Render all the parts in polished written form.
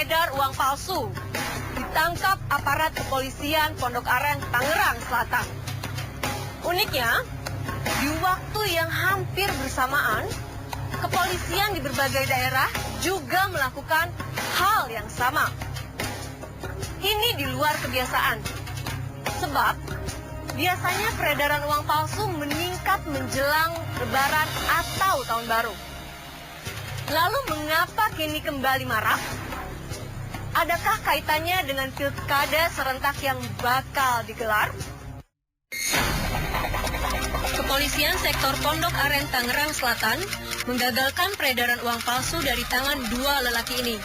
pengedar uang palsu ditangkap aparat kepolisian Pondok Aren, Tangerang Selatan. Uniknya, di waktu yang hampir bersamaan, kepolisian di berbagai daerah juga melakukan hal yang sama. Ini di luar kebiasaan, sebab biasanya peredaran uang palsu meningkat menjelang Lebaran atau Tahun Baru. Lalu mengapa kini kembali marak? Adakah kaitannya dengan pilkada serentak yang bakal digelar? Kepolisian sektor Pondok Aren, Tangerang Selatan menggagalkan peredaran uang palsu dari tangan dua lelaki ini.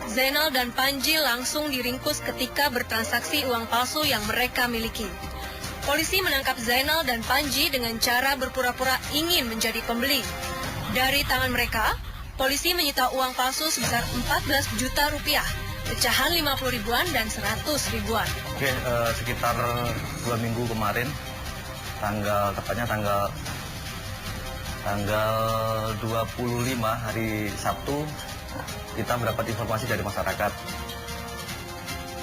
Zainal dan Panji langsung diringkus ketika bertransaksi uang palsu yang mereka miliki. Polisi menangkap Zainal dan Panji dengan cara berpura-pura ingin menjadi pembeli. Dari tangan mereka, polisi menyita uang palsu sebesar 14 juta rupiah, pecahan 50 ribuan dan 100 ribuan. Oke, sekitar 2 minggu kemarin, tepatnya tanggal 25 hari Sabtu, kita mendapat informasi dari masyarakat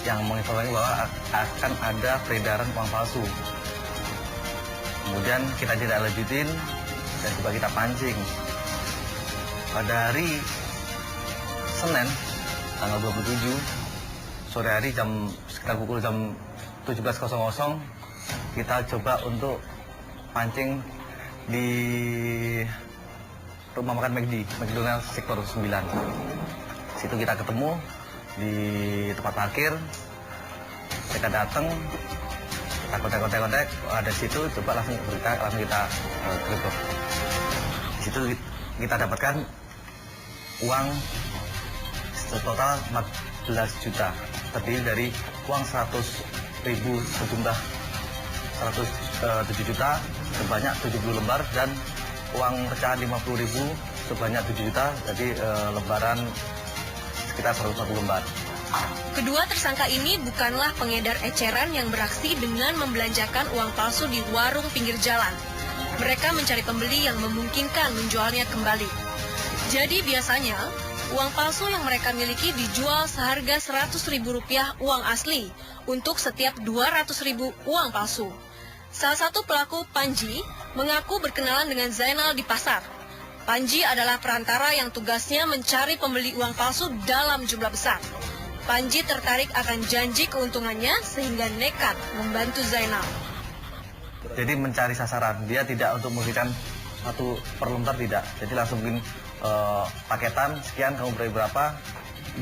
yang menginformasi bahwa akan ada peredaran uang palsu. Kemudian kita tidak lanjutin dan coba kita pancing. Pada hari Senin, tanggal 27, sore hari sekitar pukul jam 17.00, kita coba untuk pancing di rumah makan McDonald's sektor 9. Situ kita ketemu di tempat parkir, mereka datang, kita kontak, ada situ, coba langsung kita gerebek. Di situ kita dapatkan uang total 14 juta, terdiri dari uang 100 ribu sejumlah 107 juta sebanyak 70 lembar dan uang pecahan 50 ribu sebanyak 7 juta, jadi lembaran sekitar 101 lembar. Kedua tersangka ini bukanlah pengedar eceran yang beraksi dengan membelanjakan uang palsu di warung pinggir jalan. Mereka mencari pembeli yang memungkinkan menjualnya kembali. Jadi biasanya, uang palsu yang mereka miliki dijual seharga 100 ribu rupiah uang asli untuk setiap 200 ribu uang palsu. Salah satu pelaku, Panji, mengaku berkenalan dengan Zainal di pasar. Panji adalah perantara yang tugasnya mencari pembeli uang palsu dalam jumlah besar. Panji tertarik akan janji keuntungannya sehingga nekat membantu Zainal. Jadi mencari sasaran, dia tidak untuk memberikan satu per lembar, tidak. Jadi langsung bikin paketan, sekian kamu beri berapa.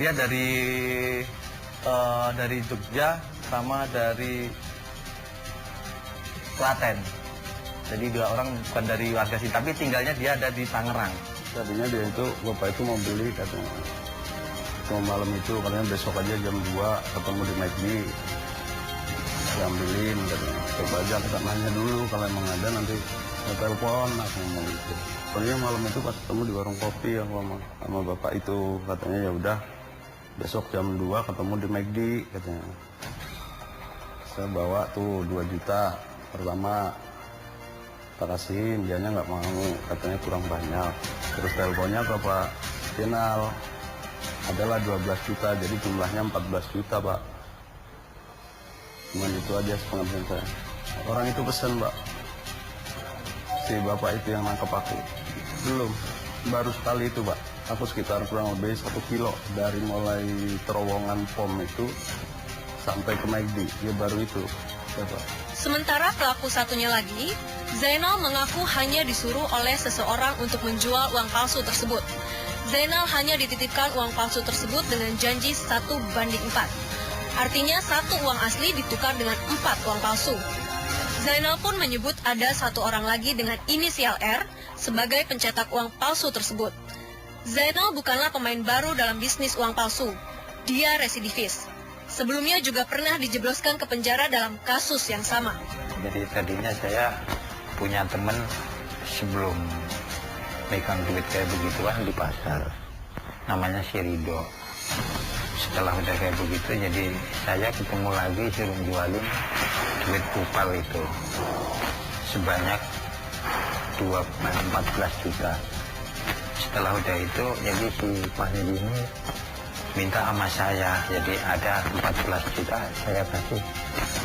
Dia dari Jogja sama dari Klaten. Jadi dua orang bukan dari warga sini, tapi tinggalnya dia ada di Tangerang. Tadinya dia itu, bapak itu mau beli katanya. Malam itu katanya besok aja jam 2 ketemu di McD. Diambilin katanya. Coba aja kita nanya dulu, kalau emang ada nanti saya telepon, aku ngomong gitu. Pokoknya malam itu pas ketemu di warung kopi ya sama bapak itu, katanya ya udah besok jam 2 ketemu di McD katanya. Saya bawa tuh 2 juta. Pertama tak kasihin, dianya nggak mau, katanya kurang banyak. Terus teleponnya ke Pak Zainal, adalah 12 juta, jadi jumlahnya 14 juta Pak. Cuman itu aja sepengetahuan saya. Orang itu pesan Pak, si bapak itu yang nangkep aku. Belum, baru sekali itu Pak. Aku sekitar kurang lebih 1 kilo dari mulai terowongan POM itu sampai ke McD, ya baru itu Bapak. Sementara pelaku satunya lagi, Zainal mengaku hanya disuruh oleh seseorang untuk menjual uang palsu tersebut. Zainal hanya dititipkan uang palsu tersebut dengan janji 1:4. Artinya 1 uang asli ditukar dengan 4 uang palsu. Zainal pun menyebut ada 1 orang lagi dengan inisial R sebagai pencetak uang palsu tersebut. Zainal bukanlah pemain baru dalam bisnis uang palsu. Dia residivis. Sebelumnya juga pernah dijebloskan ke penjara dalam kasus yang sama. Jadi tadinya saya punya teman sebelum megang duit kayak begituan di pasar. Namanya si Rido. Setelah udah kayak begitu, jadi saya ketemu lagi suruh jualin duit kupal itu. Sebanyak 14 juta. Setelah udah itu, jadi si Panji ini minta sama saya, jadi ada 14 juta saya kasih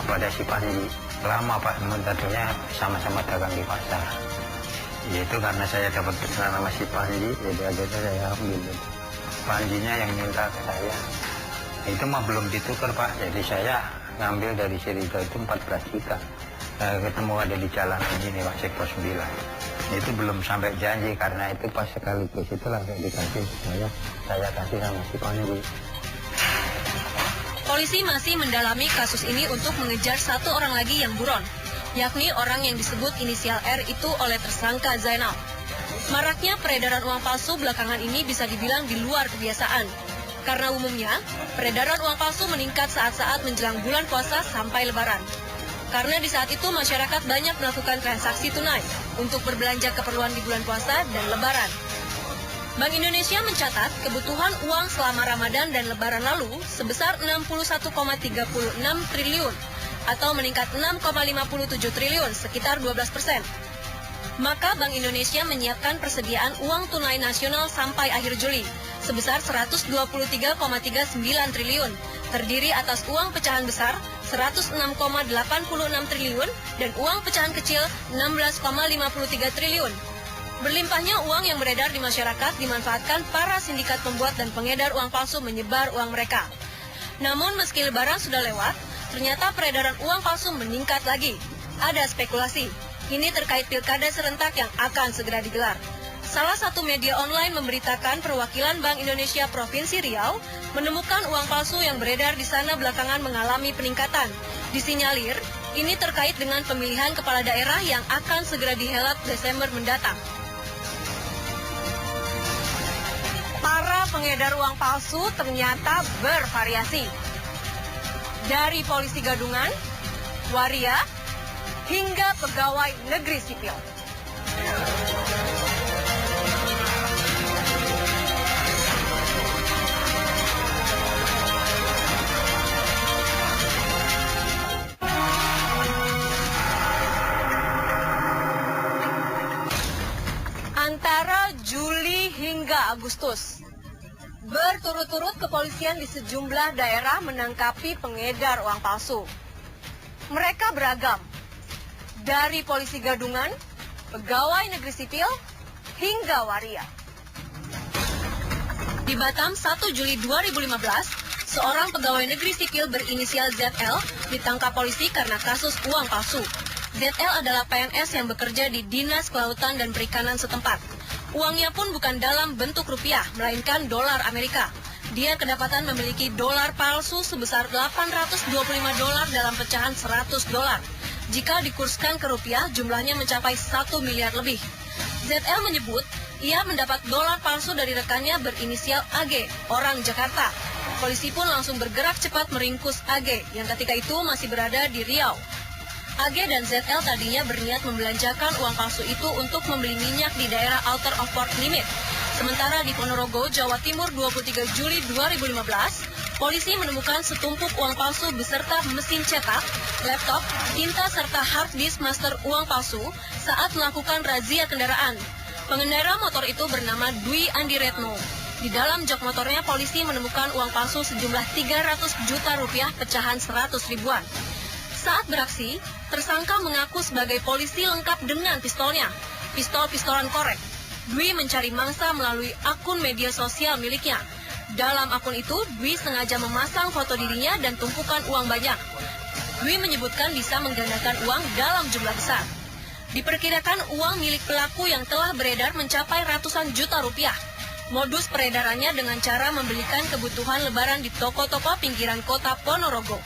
kepada si Panji. Lama Pak, tentunya sama-sama dagang di pasar. Itu karena saya dapat pesanan sama si Panji, jadi akhirnya saya ambil. Panjinya yang minta ke saya. Itu mah belum ditukar Pak, jadi saya ngambil dari si Rido itu 14 juta. Ketemu ada di jalan ini Pak, Sektor 9. Itu belum sampai janji, karena itu pas sekaligus itu langsung dikasih saya kasih sama si Panji. Polisi masih mendalami kasus ini untuk mengejar satu orang lagi yang buron, yakni orang yang disebut inisial R itu oleh tersangka Zainal. Maraknya peredaran uang palsu belakangan ini bisa dibilang di luar kebiasaan. Karena umumnya, peredaran uang palsu meningkat saat-saat menjelang bulan puasa sampai lebaran. Karena di saat itu masyarakat banyak melakukan transaksi tunai untuk berbelanja keperluan di bulan puasa dan lebaran. Bank Indonesia mencatat kebutuhan uang selama Ramadan dan lebaran lalu sebesar 61,36 triliun atau meningkat 6,57 triliun, sekitar 12%. Maka Bank Indonesia menyiapkan persediaan uang tunai nasional sampai akhir Juli sebesar 123,39 triliun, terdiri atas uang pecahan besar 106,86 triliun dan uang pecahan kecil 16,53 triliun. Berlimpahnya uang yang beredar di masyarakat dimanfaatkan para sindikat pembuat dan pengedar uang palsu menyebar uang mereka. Namun meski lebaran sudah lewat, ternyata peredaran uang palsu meningkat lagi. Ada spekulasi, ini terkait pilkada serentak yang akan segera digelar. Salah satu media online memberitakan perwakilan Bank Indonesia Provinsi Riau menemukan uang palsu yang beredar di sana belakangan mengalami peningkatan. Disinyalir, ini terkait dengan pemilihan kepala daerah yang akan segera dihelat Desember mendatang. Para pengedar uang palsu ternyata bervariasi. Dari polisi gadungan, waria, hingga pegawai negeri sipil. Antara Juli hingga Agustus, berturut-turut kepolisian di sejumlah daerah menangkapi pengedar uang palsu. Mereka beragam, dari polisi gadungan, pegawai negeri sipil, hingga waria. Di Batam, 1 Juli 2015, seorang pegawai negeri sipil berinisial ZL ditangkap polisi karena kasus uang palsu. ZL adalah PNS yang bekerja di Dinas Kelautan dan Perikanan setempat. Uangnya pun bukan dalam bentuk rupiah, melainkan dolar Amerika. Dia kedapatan memiliki dolar palsu sebesar $825 dalam pecahan $100. Jika dikurskan ke rupiah, jumlahnya mencapai 1 miliar lebih. ZL menyebut, ia mendapat dolar palsu dari rekannya berinisial AG, orang Jakarta. Polisi pun langsung bergerak cepat meringkus AG, yang ketika itu masih berada di Riau. AG dan ZL tadinya berniat membelanjakan uang palsu itu untuk membeli minyak di daerah Outer of Port Limit. Sementara di Ponorogo, Jawa Timur 23 Juli 2015, polisi menemukan setumpuk uang palsu beserta mesin cetak, laptop, tinta serta hard disk master uang palsu saat melakukan razia kendaraan. Pengendara motor itu bernama Dwi Andi Retno. Di dalam jok motornya polisi menemukan uang palsu sejumlah 300 juta rupiah pecahan 100 ribuan. Saat beraksi, tersangka mengaku sebagai polisi lengkap dengan pistolnya, pistol-pistolan korek. Dwi mencari mangsa melalui akun media sosial miliknya. Dalam akun itu, Dwi sengaja memasang foto dirinya dan tumpukan uang banyak. Dwi menyebutkan bisa menggandakan uang dalam jumlah besar. Diperkirakan uang milik pelaku yang telah beredar mencapai ratusan juta rupiah. Modus peredarannya dengan cara membelikan kebutuhan lebaran di toko-toko pinggiran kota Ponorogo.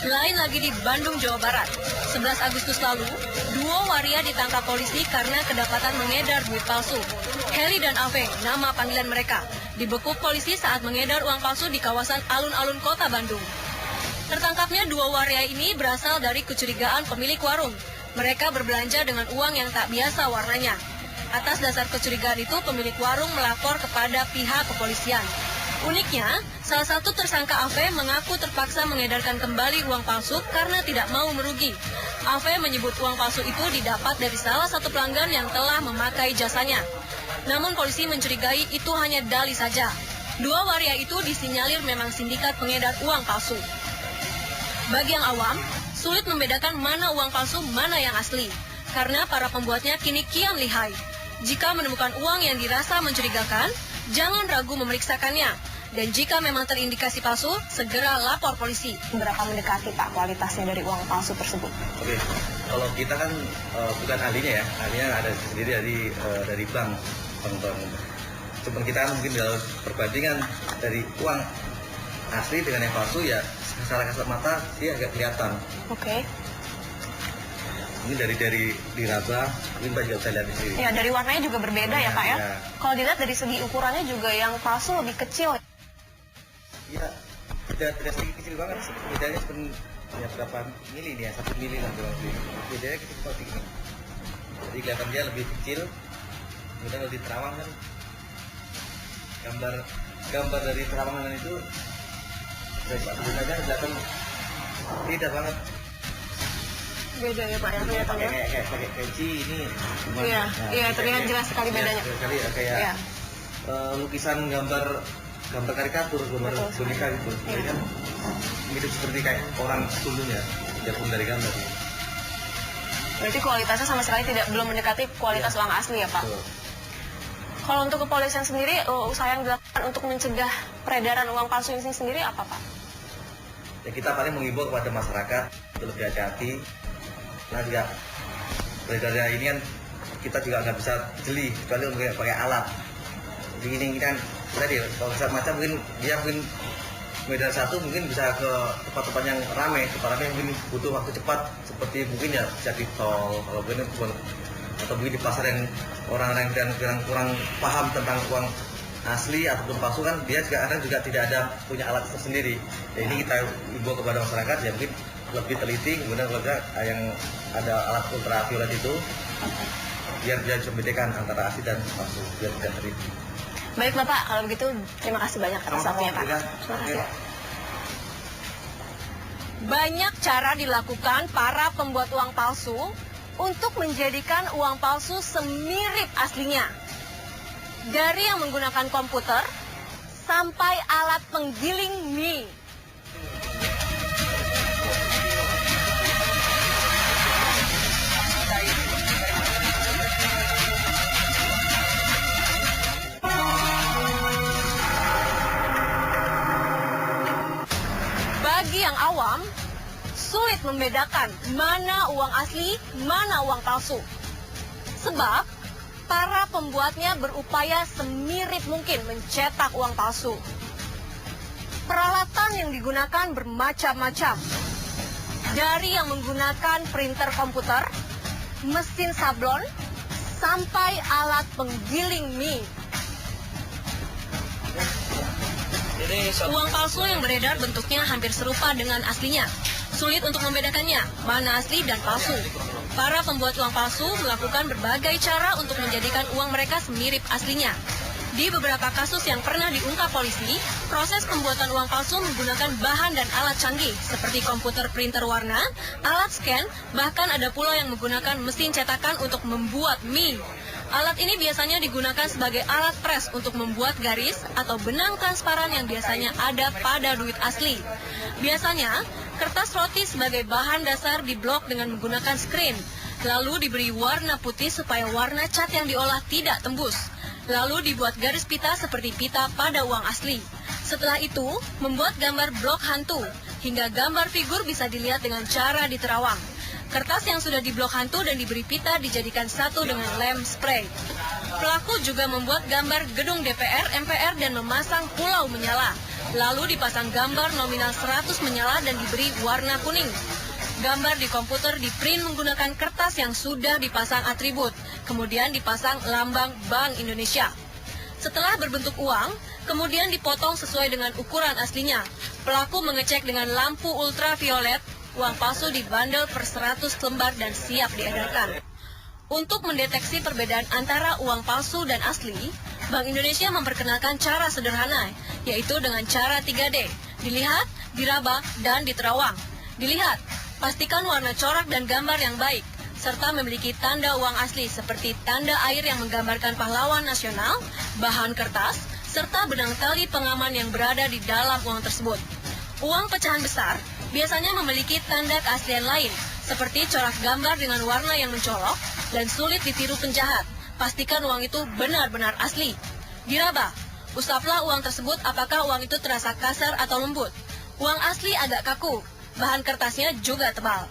Lain lagi di Bandung, Jawa Barat. 11 Agustus lalu, duo waria ditangkap polisi karena kedapatan mengedar duit palsu. Heli dan Ave, nama panggilan mereka, dibekuk polisi saat mengedar uang palsu di kawasan alun-alun kota Bandung. Tertangkapnya duo waria ini berasal dari kecurigaan pemilik warung. Mereka berbelanja dengan uang yang tak biasa warnanya. Atas dasar kecurigaan itu, pemilik warung melapor kepada pihak kepolisian. Uniknya, salah satu tersangka Ave mengaku terpaksa mengedarkan kembali uang palsu karena tidak mau merugi. Ave menyebut uang palsu itu didapat dari salah satu pelanggan yang telah memakai jasanya. Namun polisi mencurigai itu hanya dalih saja. Dua waria itu disinyalir memang sindikat pengedar uang palsu. Bagi yang awam, sulit membedakan mana uang palsu, mana yang asli. Karena para pembuatnya kini kian lihai. Jika menemukan uang yang dirasa mencurigakan, jangan ragu memeriksakannya. Dan jika memang terindikasi palsu, segera lapor polisi. Berapa mendekati Pak kualitasnya dari uang palsu tersebut? Oke, kalau kita kan bukan ahlinya ya, ahlinya ada sendiri dari bank. Cuma kita kan mungkin dalam perbandingan dari uang asli dengan yang palsu ya secara kasat mata dia agak kelihatan. Oke. Ini dari diraba, mungkin Pak juga bisa lihat di sini. Ya, dari warnanya juga berbeda ya Pak ya? Ya. Kalau dilihat dari segi ukurannya juga yang palsu lebih kecil. Iya, tidak sedikit kecil banget. Bedanya seperti ya berapa mili nih ya, 1 mili lah kurang lebih. Bedanya kecil seperti ini. Jadi kelihatan dia lebih kecil, kemudian kalau di terawang kan gambar dari terawangan itu dari Pak Tudun aja kelihatan tidak banget. Beda ya Pak ya kelihatannya. Kayak pakai peci ini. Iya, iya terlihat jelas sekali bedanya. Jelas sekali ya, kayak Iya. lukisan gambar karikatur, gambar boneka gitu. Jadi kan mirip seperti kayak orang sulungnya, biarpun dari gambar. Berarti kualitasnya sama sekali belum mendekati kualitas uang asli ya Pak? Betul. Kalau untuk kepolisian sendiri, usaha yang dilakukan untuk mencegah peredaran uang palsu ini sendiri apa Pak? Ya kita paling mengimbau kepada masyarakat untuk lebih hati-hati. Nah juga beredarnya ini kan kita juga nggak bisa jeli kecuali untuk pakai alat. Jadi ini kan tadi kalau saat macam mungkin dia beredar satu mungkin bisa ke tempat-tempat yang ramai, mungkin butuh waktu cepat seperti mungkin ya bisa di tol kalau mungkin atau mungkin di pasar yang orang-orang yang kurang paham tentang uang asli ataupun palsu kan dia juga kadang juga tidak ada punya alat tersendiri. Ya, ini kita imbau kepada masyarakat ya mungkin lebih teliti kemudian kalau yang ada alat ultraviolet itu biar dia bisa membedakan antara asli dan palsu biar tidak teliti. Baik Bapak, kalau begitu terima kasih banyak atas waktunya Pak. Terima kasih. Banyak cara dilakukan para pembuat uang palsu untuk menjadikan uang palsu semirip aslinya. Dari yang menggunakan komputer sampai alat penggiling mie. Bagi yang awam, sulit membedakan mana uang asli, mana uang palsu. Sebab para pembuatnya berupaya semirip mungkin mencetak uang palsu. Peralatan yang digunakan bermacam-macam. Dari yang menggunakan printer komputer, mesin sablon, sampai alat penggiling mie. Uang palsu yang beredar bentuknya hampir serupa dengan aslinya. Sulit untuk membedakannya, mana asli dan palsu. Para pembuat uang palsu melakukan berbagai cara untuk menjadikan uang mereka semirip aslinya. Di beberapa kasus yang pernah diungkap polisi, proses pembuatan uang palsu menggunakan bahan dan alat canggih seperti komputer printer warna, alat scan, bahkan ada pula yang menggunakan mesin cetakan untuk membuat mie. Alat ini biasanya digunakan sebagai alat pres untuk membuat garis atau benang transparan yang biasanya ada pada duit asli. Biasanya, kertas roti sebagai bahan dasar diblok dengan menggunakan screen, lalu diberi warna putih supaya warna cat yang diolah tidak tembus. Lalu dibuat garis pita seperti pita pada uang asli. Setelah itu, membuat gambar blok hantu, hingga gambar figur bisa dilihat dengan cara diterawang. Kertas yang sudah diblok hantu dan diberi pita dijadikan satu dengan lem spray. Pelaku juga membuat gambar gedung DPR, MPR dan memasang pulau menyala. Lalu dipasang gambar nominal 100 menyala dan diberi warna kuning. Gambar di komputer diprint menggunakan kertas yang sudah dipasang atribut, kemudian dipasang lambang Bank Indonesia. Setelah berbentuk uang, kemudian dipotong sesuai dengan ukuran aslinya. Pelaku mengecek dengan lampu ultraviolet, uang palsu dibandel per 100 lembar dan siap diedarkan. Untuk mendeteksi perbedaan antara uang palsu dan asli, Bank Indonesia memperkenalkan cara sederhana, yaitu dengan cara 3D, dilihat, diraba, dan diterawang. Dilihat, pastikan warna corak dan gambar yang baik. serta memiliki tanda uang asli seperti tanda air yang menggambarkan pahlawan nasional, bahan kertas, serta benang tali pengaman yang berada di dalam uang tersebut. Uang pecahan besar biasanya memiliki tanda keaslian lain, seperti corak gambar dengan warna yang mencolok dan sulit ditiru penjahat. Pastikan uang itu benar-benar asli. Diraba, usaplah uang tersebut apakah uang itu terasa kasar atau lembut. Uang asli agak kaku, bahan kertasnya juga tebal.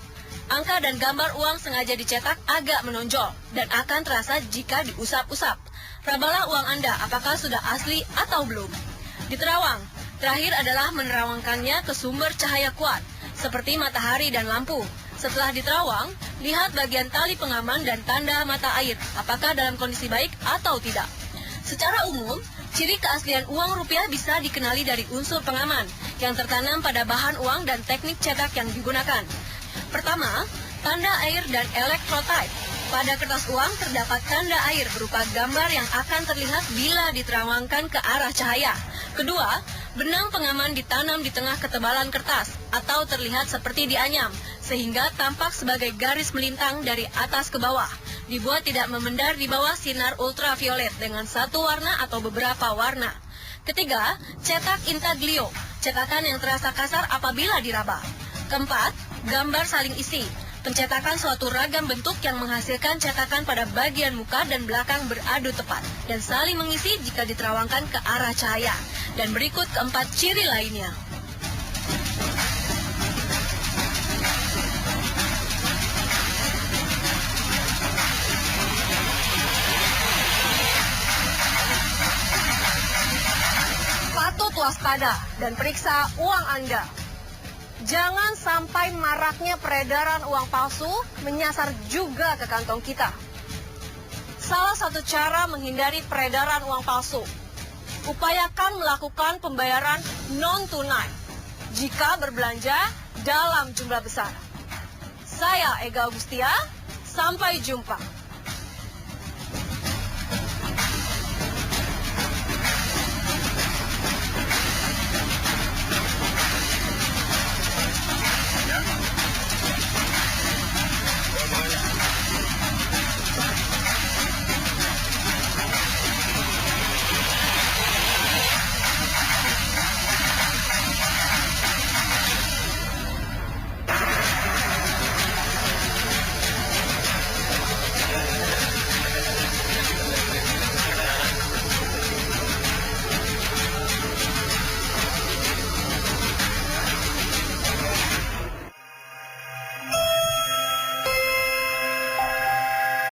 Angka dan gambar uang sengaja dicetak agak menonjol dan akan terasa jika diusap-usap. Rabalah uang Anda apakah sudah asli atau belum. Di terawang, terakhir adalah menerawangkannya ke sumber cahaya kuat, seperti matahari dan lampu. Setelah diterawang, lihat bagian tali pengaman dan tanda mata air, apakah dalam kondisi baik atau tidak. Secara umum, ciri keaslian uang rupiah bisa dikenali dari unsur pengaman yang tertanam pada bahan uang dan teknik cetak yang digunakan. Pertama, tanda air dan elektrotype. Pada kertas uang terdapat tanda air berupa gambar yang akan terlihat bila diterawangkan ke arah cahaya. Kedua, benang pengaman ditanam di tengah ketebalan kertas atau terlihat seperti dianyam, sehingga tampak sebagai garis melintang dari atas ke bawah. Dibuat tidak memendar di bawah sinar ultraviolet dengan satu warna atau beberapa warna. Ketiga, cetak intaglio, cetakan yang terasa kasar apabila diraba. Keempat, gambar saling isi. Pencetakan suatu ragam bentuk yang menghasilkan cetakan pada bagian muka dan belakang beradu tepat dan saling mengisi jika diterawangkan ke arah cahaya. Dan berikut keempat ciri lainnya. Patut waspada dan periksa uang Anda. Jangan sampai maraknya peredaran uang palsu menyasar juga ke kantong kita. Salah satu cara menghindari peredaran uang palsu, upayakan melakukan pembayaran non-tunai jika berbelanja dalam jumlah besar. Saya Ega Augustia, sampai jumpa.